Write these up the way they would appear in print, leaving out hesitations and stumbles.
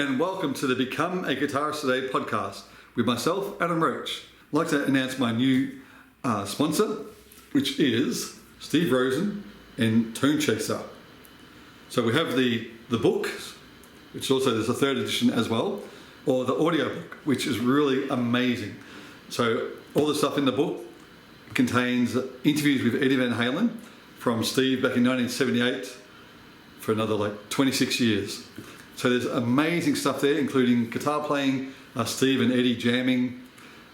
and welcome to the Become a Guitarist Today podcast with myself, Adam Roach. I'd like to announce my new sponsor, which is Steve Rosen and Tone Chaser. So we have the book, which also there's a third edition as well, or the audio book, which is really amazing. So all the stuff in the book contains interviews with Eddie Van Halen from Steve back in 1978 for another 26 years. So there's amazing stuff there, including guitar playing, Steve and Eddie jamming,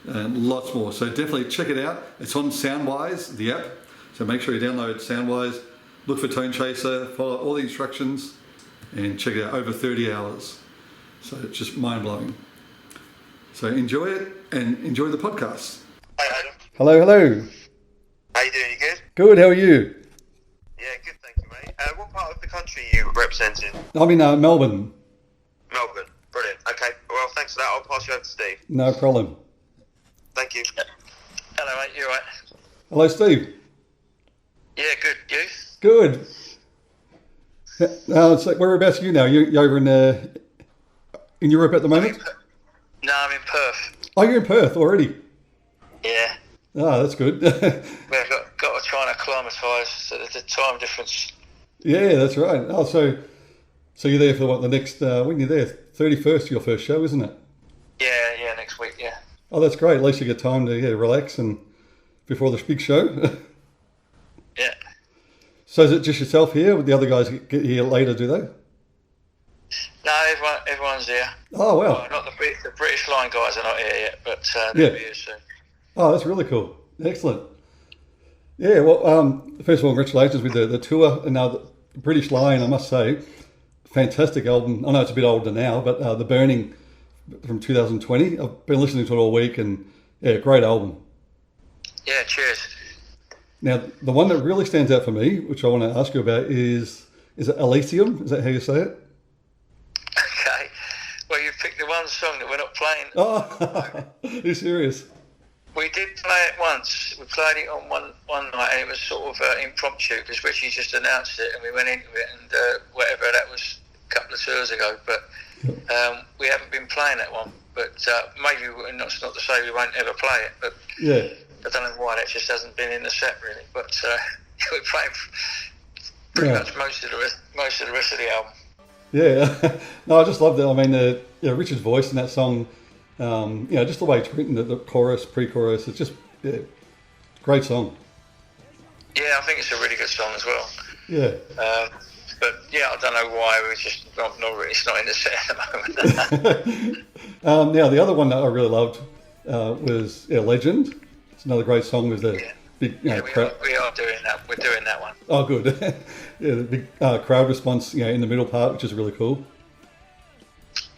and lots more. So definitely check it out. It's on Soundwise, the app. So make sure you download Soundwise, look for Tone Chaser, follow all the instructions, and check it out. Over 30 hours. So it's just mind-blowing. So enjoy it and enjoy the podcast. Hi, Adam. Hello. How you doing? You good? Good, how are you? Yeah, good, thank you, mate. What part of the country are you representing? I'm in Melbourne. Melbourne. Brilliant. Okay, well, thanks for that. I'll pass you over to Steve. No problem. Thank you. Hello, mate. You all right? Hello, Steve. Yeah, good. You? Good. So whereabouts are you now? You're over in Europe at the moment? No, I'm in Perth. Oh, you're in Perth already? Yeah. Oh, that's good. We've got to try and acclimatise, so there's a time difference. Yeah, that's right. Oh, so you're there for the next, when you're there, 31st, your first show, isn't it? Yeah, next week, yeah. Oh, that's great. At least you get time to relax and before the big show. Yeah. So is it just yourself here? Would the other guys get here later, do they? No, everyone's here. Oh, wow. Well, not the British line guys are not here yet, but they'll be here soon. Oh, that's really cool. Excellent. Yeah, well, first of all, congratulations with the tour. And now the British Lion, I must say, fantastic album. I know it's a bit older now, but The Burning from 2020. I've been listening to it all week, and yeah, great album. Yeah, cheers. Now, the one that really stands out for me, which I want to ask you about, is it Elysium? Is that how you say it? Okay. Well, you picked the one song that we're not playing. Oh, are you serious? We did play it once. We played it on one night, and it was sort of impromptu because Richie just announced it, and we went into it, and whatever, that was a couple of tours ago. But we haven't been playing that one. But maybe that's not to say we won't ever play it. But yeah, I don't know why that just hasn't been in the set really. But we're playing pretty much most of the rest of the album. Yeah, no, I just loved it. I mean, Richard's voice in that song. Just the way it's written, the chorus, pre-chorus, it's just great song. Yeah, I think it's a really good song as well. Yeah. But yeah, I don't know why we're just not really. It's not in the set at the moment. Now the other one that I really loved was Legend. It's another great song with the big. We are doing that. We're doing that one. Oh, good. The big crowd response, in the middle part, which is really cool.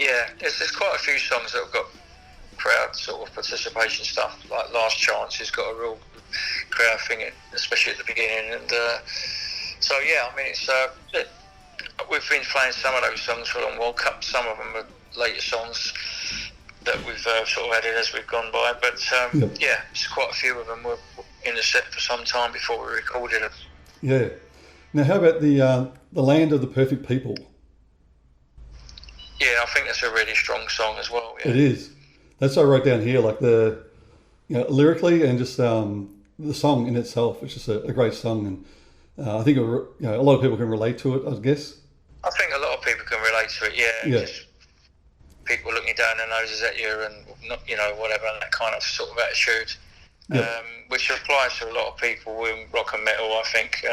Yeah, there's quite a few songs that have got crowd sort of participation stuff. Like Last Chance has got a real crowd thing, especially at the beginning. And so yeah, I mean, it's we've been playing some of those songs for a long World Cup. Some of them are later songs that we've sort of added as we've gone by. But yeah, it's quite a few of them were in the set for some time before we recorded them. Yeah. Now, how about the Land of the Perfect People? Yeah, I think that's a really strong song as well. Yeah. It is. That's what I wrote down here, like the lyrically and just the song in itself. It's just a great song, and I think a lot of people can relate to it, I guess. I think a lot of people can relate to it. Yeah. Just people looking down their noses at you and not, whatever, that kind of sort of attitude, which applies to a lot of people in rock and metal, I think.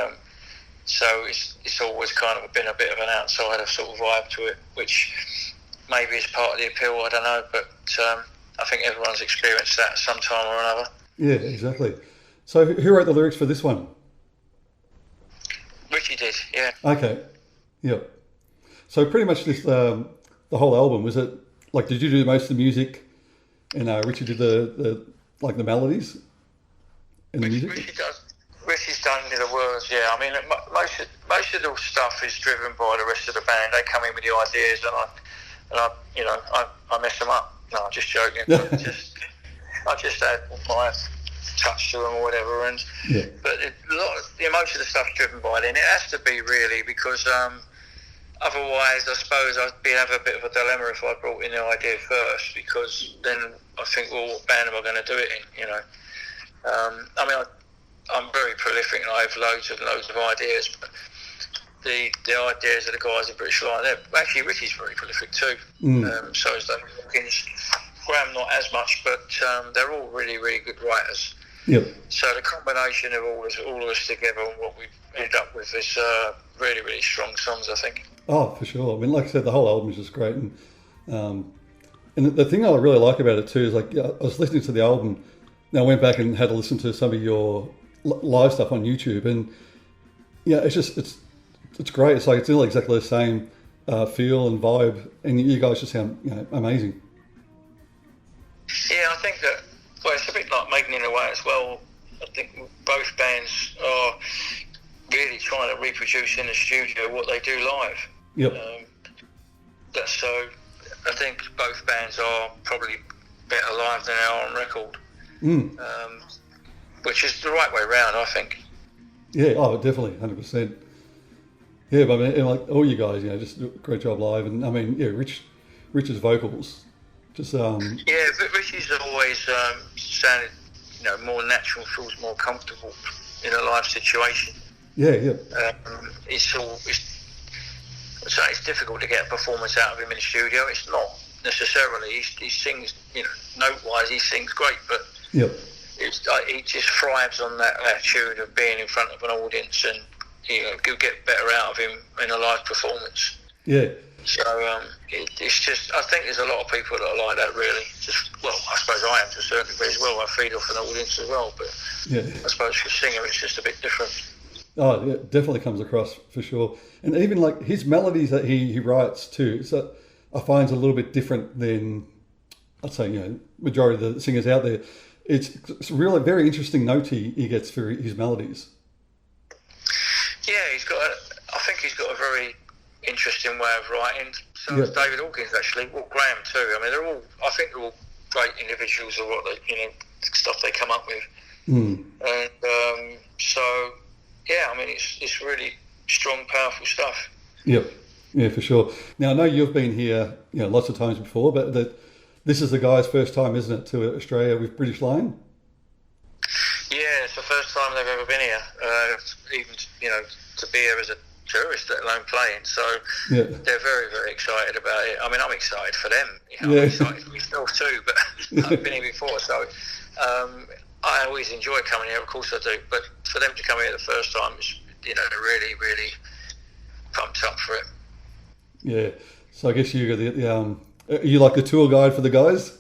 So it's always kind of been a bit of an outsider sort of vibe to it, which maybe is part of the appeal, I don't know, but I think everyone's experienced that sometime or another. Yeah, exactly. So who wrote the lyrics for this one? Richie did, yeah. Okay, yeah. So pretty much this the whole album, was it, did you do most of the music and Richie did the melodies and the music? Richie's done the words, yeah. I mean, most of the stuff is driven by the rest of the band. They come in with the ideas, and I mess them up. No, I'm just joking. I just add my touch to them or whatever. But most of the stuff's driven by them. It has to be really because otherwise, I suppose I'd have a bit of a dilemma if I brought in the idea first, because then I think, well, what band am I going to do it in? You know, I mean, I'm very prolific and I have loads and loads of ideas, but the ideas of the guys at British Lion, actually Ricky's very prolific too. So is David Hawkins. Graham not as much, but they're all really, really good writers. Yep. So the combination of all of us together and what we've ended up with is really, really strong songs, I think. Oh, for sure. I mean, like I said, the whole album is just great. And the thing I really like about it too is, like, I was listening to the album, and I went back and had to listen to some of your live stuff on YouTube, and yeah, it's great. It's like it's still exactly the same feel and vibe, and you guys just sound, you know, amazing. Yeah, I think that, well, it's a bit like Maiden in a way as well. I think both bands are really trying to reproduce in the studio what they do live. Yep. So I think both bands are probably better live than they are on record. Which is the right way round, I think. Yeah, oh, definitely, 100%. Yeah, but I mean, like, all you guys, you know, just do a great job live, and I mean, yeah, Rich's vocals, just Yeah, but Richie's always sounded, you know, more natural, feels more comfortable in a live situation. Yeah. It's difficult to get a performance out of him in the studio. It's not necessarily. He sings, you know, note-wise, he sings great, but yep. He just thrives on that attitude of being in front of an audience, and you know, you'll get better out of him in a live performance. Yeah. So it's just, I think there's a lot of people that are like that, really. Well, I suppose I am to a certain degree as well. I feed off an audience as well, but yeah, I suppose for a singer it's just a bit different. Oh, yeah, it definitely comes across for sure. And even like his melodies that he writes too, so I find a little bit different than, I'd say, you know, majority of the singers out there. It's really very interesting note he gets for his melodies. Yeah, I think he's got a very interesting way of writing. So does David Hawkins, actually. Well, Graham too. I mean, I think they're all great individuals of what they, you know, stuff they come up with. And so, yeah, I mean, it's really strong, powerful stuff. Yep. Yeah, for sure. Now, I know you've been here, you know, lots of times before, but this is the guys' first time, isn't it, to Australia with British Lion? Yeah, it's the first time they've ever been here, even, you know, to be here as a tourist, let alone playing. So they're very, very excited about it. I mean, I'm excited for them. You know, I'm excited for myself too, but I've been here before, so I always enjoy coming here. Of course I do, but for them to come here the first time, is, you know, really, really pumped up for it. Yeah. So I guess you got you like the tour guide for the guys?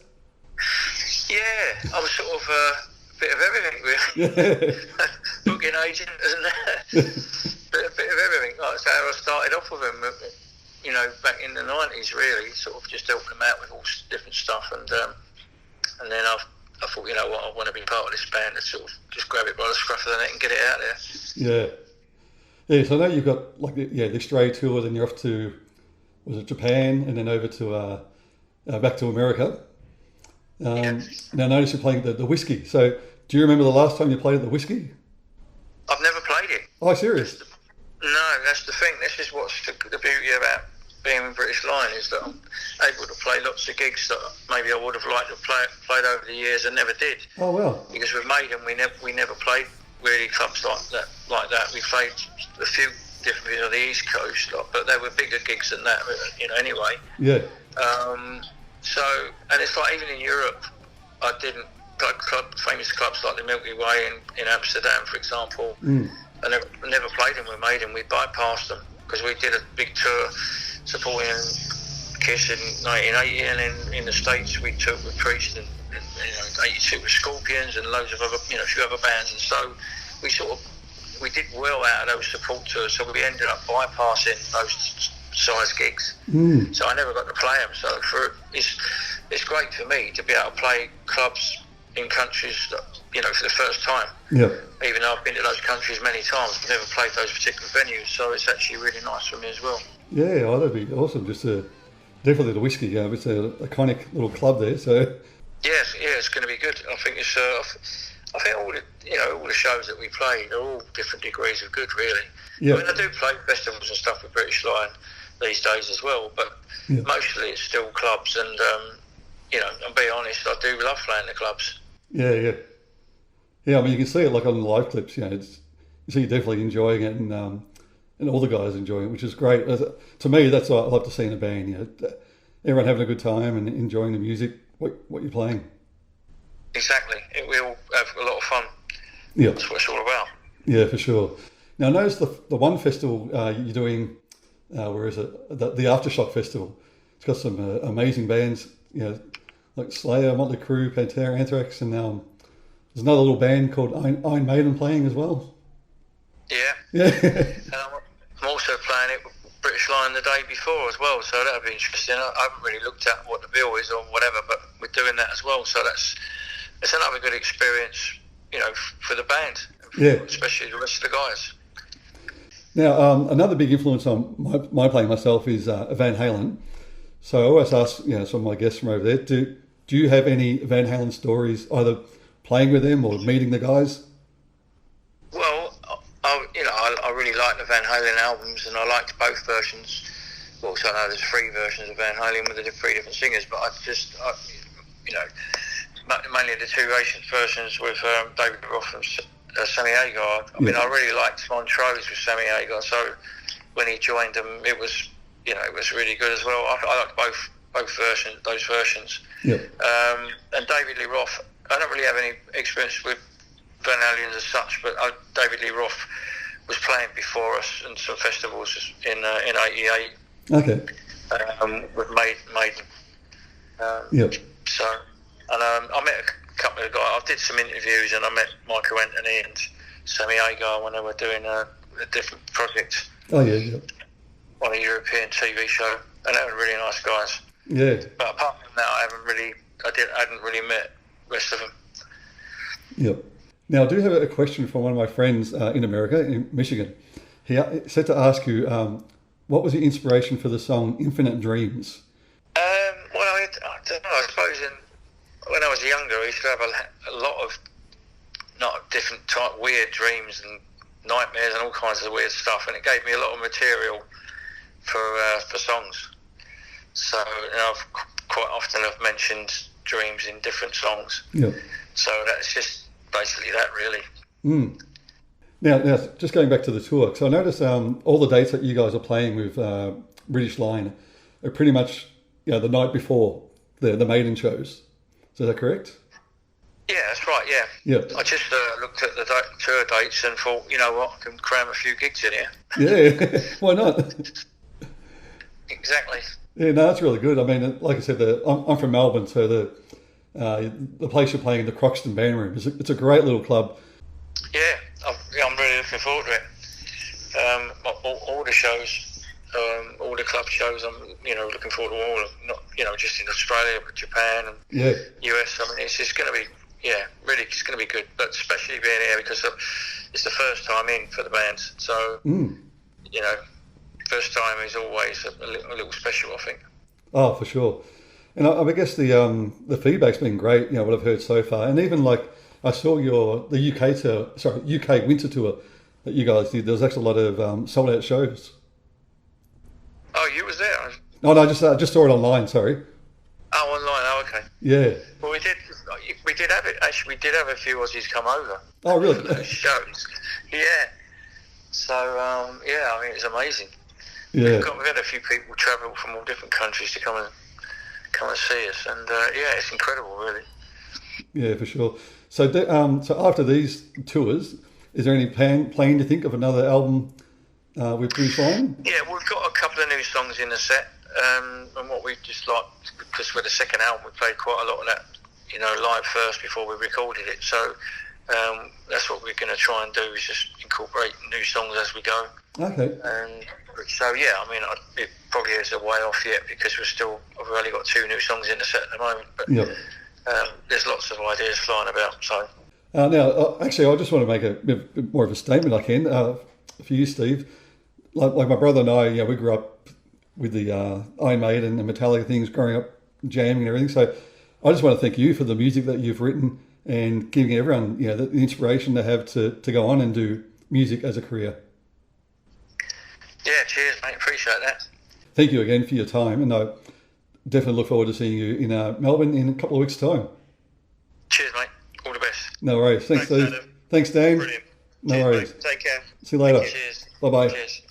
Yeah, I was sort of a bit of everything, really. Booking agent and bit of everything. Like that's how I started off with them, you know, back in the 90s, really, sort of just helping them out with all different stuff. And then I thought, you know what, I want to be part of this band and sort of just grab it by the scruff of the neck and get it out there. Yeah, so I know you've got like the Australia tour, then you're off to, was it Japan, and then over to back to America. Now I notice you're playing the Whiskey. So do you remember the last time you played at the Whiskey? I've never played it. Oh, serious? No, that's the thing. This is what's the beauty about being in British Lion, is that I'm able to play lots of gigs that maybe I would have liked to have played over the years and never did. Oh, well. Because with Maiden, we never played really clubs like that. We played a few different things on the East Coast, but they were bigger gigs than that, you know, anyway. Yeah. So, and it's like even in Europe, I didn't like famous clubs like the Milky Way in Amsterdam, for example. I never played them with Maiden. We bypassed them because we did a big tour supporting Kiss in 1980, and then in the States we took with Priest and you know, 82 with Scorpions and loads of other, you know, a few other bands, and so we did well out of those support tours. So we ended up bypassing those size gigs. So I never got to play them. So it's great for me to be able to play clubs in countries that, you know, for the first time. Yeah. Even though I've been to those countries many times, I've never played those particular venues. So it's actually really nice for me as well. Yeah, oh, that'd be awesome. Just definitely the Whiskey. Yeah, it's an iconic little club there. So. Yes, yeah, it's going to be good. I think it's. I think all the shows that we play, they're all different degrees of good, really. Yeah. I mean, I do play festivals and stuff with British Lion, these days as well, but mostly it's still clubs. And and be honest, I do love playing the clubs. Yeah. I mean, you can see it like on the live clips. You see you're definitely enjoying it, and all the guys enjoying it, which is great. To me, that's what I love to see in a band. Everyone having a good time and enjoying the music, what you're playing. Exactly. We all have a lot of fun. Yeah. That's what it's all about. Yeah, for sure. Now, I noticed the one festival you're doing, where is it? The Aftershock Festival. It's got some amazing bands, like Slayer, Motley Crue, Pantera, Anthrax, and there's another little band called Iron Maiden playing as well. Yeah. And I'm also playing it with British Lion the day before as well, so that'll be interesting. I haven't really looked at what the bill is or whatever, but we're doing that as well, so it's another good experience, for the band, especially the rest of the guys. Now, another big influence on my playing myself is Van Halen. So I always ask, some of my guests from over there, do you have any Van Halen stories, either playing with them or meeting the guys? Well, I really like the Van Halen albums, and I liked both versions. Well, so I know there's 3 versions of Van Halen with the 3 different singers, but mainly the 2 versions with David Roth and Sammy Hagar. I mean, I really liked Montrose with Sammy Hagar, so when he joined them, it was really good as well. I liked both versions. Yeah. And David Lee Roth, I don't really have any experience with Van Halen as such, but David Lee Roth was playing before us in some festivals in '88. Okay. With Maiden. So, and I met a couple of guys. I did some interviews, and I met Michael Anthony and Sammy Hagar when they were doing a different project. Oh yeah. On a European TV show, and they were really nice guys. Yeah. But apart from that, I hadn't really met the rest of them. Yep. Now, I do have a question from one of my friends in America, in Michigan. He said to ask you, what was the inspiration for the song Infinite Dreams? Well, I don't know. I suppose when I was younger, I used to have a lot of different type weird dreams and nightmares and all kinds of weird stuff, and it gave me a lot of material for songs. So I've quite often mentioned dreams in different songs. Yeah. So that's just basically that, really. Mm. Now, just going back to the tour, so I noticed all the dates that you guys are playing with British Lion are pretty much the night before the Maiden shows. Is that correct? Yeah, that's right, yeah. I just looked at the tour dates and thought, you know what, I can cram a few gigs in here. Yeah, why not? Exactly. Yeah, no, that's really good. I mean, like I said, I'm from Melbourne, so the place you're playing, the Croxton Band Room, it's a great little club. Yeah, I'm really looking forward to it. All the shows, all the club shows, I'm looking forward to all of, not just in Australia, but Japan and US. I mean, it's just going to be, really, it's going to be good. But especially being here because it's the first time in for the band. So, first time is always a little special, I think. Oh, for sure. And I guess the feedback's been great, what I've heard so far. And even like I saw the UK winter tour that you guys did. There was actually a lot of sold out shows. Oh, you was there? Oh no, I just saw it online. Sorry. Oh, online. Oh, okay. Yeah. Well, we did have it. Actually, we did have a few Aussies come over. Oh, really? For those shows. Yeah. So I mean, it's amazing. Yeah. We've had a few people travel from all different countries to come and see us, and it's incredible, really. Yeah, for sure. So, so after these tours, is there any plan to think of another album with British Lion? Yeah, we've got a couple of new songs in the set, and what we just like, because with the second album, we played quite a lot of that, live first before we recorded it. So that's what we're going to try and do, is just incorporate new songs as we go. Okay. And so I mean, it probably is a way off yet because we've only got 2 new songs in the set at the moment. But there's lots of ideas flying about. So now, actually, I just want to make a bit more of a statement. I can for you, Steve. Like my brother and I, we grew up with the Iron Maiden and Metallica things, growing up jamming and everything. So I just want to thank you for the music that you've written and giving everyone, the inspiration they have to go on and do music as a career. Yeah, cheers, mate. Appreciate that. thank you again for your time, and I definitely look forward to seeing you in Melbourne in a couple of weeks' time. Cheers, mate. All the best. No worries. Thanks Steve. Adam. Thanks, Dan. Brilliant. No Cheers, worries. mate. Take care. See you later. Cheers. Bye-bye. Cheers.